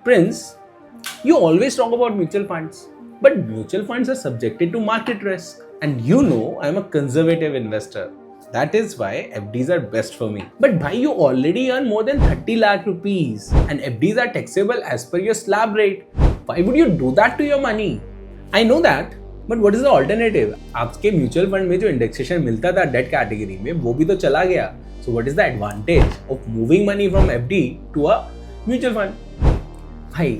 Prince, you always talk about mutual funds, but mutual funds are subjected to market risk. And you know I'm a conservative investor. That is why FDs are best for me. But bhai, you already earn more than 30 lakh rupees and FDs are taxable as per your slab rate. Why would you do that to your money? I know that, but what is the alternative? आपके mutual fund में जो indexation मिलता था date category में वो भी तो चला गया. So what is the advantage of moving money from FD to a mutual fund? भाई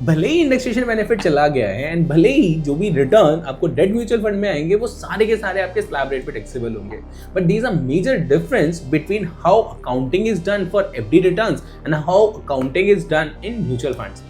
भले ही इंडेक्सेशन बेनिफिट चला गया है एंड भले ही जो भी रिटर्न आपको डेट म्यूचुअल फंड में आएंगे वो सारे के सारे आपके स्लैब रेट पे टैक्सेबल होंगे, but there is a major difference between how accounting is done for FD returns and how accounting is done in mutual funds.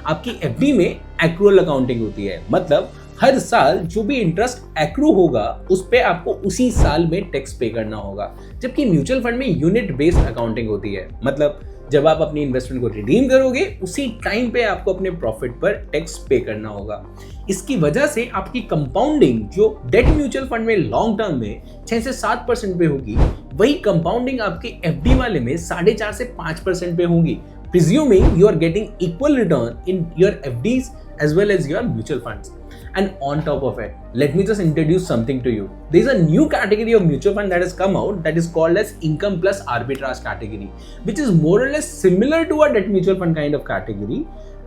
आपकी एफडी में एक्रूअल अकाउंटिंग होती है, मतलब हर साल जो भी इंटरेस्ट एक्रू होगा उस पे आपको उसी साल में टैक्स पे करना होगा, जबकि म्यूचुअल फंड में यूनिट बेस्ड अकाउंटिंग होती है. मतलब जब आप अपनी इन्वेस्टमेंट को रिडीम करोगे उसी टाइम पे आपको अपने प्रॉफिट पर टैक्स पे करना होगा. इसकी वजह से आपकी कंपाउंडिंग जो डेट म्यूचुअल फंड में लॉन्ग टर्म में 6 से 7% पे होगी, वही कंपाउंडिंग आपके एफडी वाले में 4.5 से 5% पे होगी, presuming you are getting equal return in your FDs as well as your mutual funds. And on top of it, let me just introduce something to you. There is a new category of mutual fund that has come out that is called as income plus arbitrage category, which is more or less similar to a debt mutual fund kind of category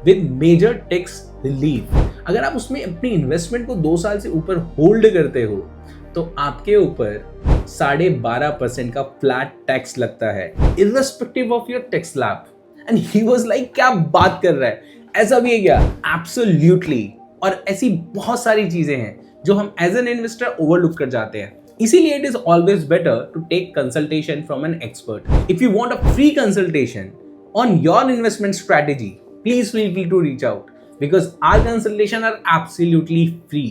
with major tax relief. अगर आप उसमें अपनी investment को 2 साल से ऊपर hold करते हो तो आपके ऊपर 12.5% का फ्लैट टैक्स लगता है, irrespective of your tax slab. And he was like, क्या बात कर रहा है, ऐसा भी है क्या? Absolutely. और ऐसी बहुत सारी चीजें हैं जो हम एज एन इन्वेस्टर ओवरलुक कर जाते हैं. इसीलिए it is always better to take consultation from an expert. If you want a free consultation on your investment strategy, please feel free to reach out because our consultation are absolutely free.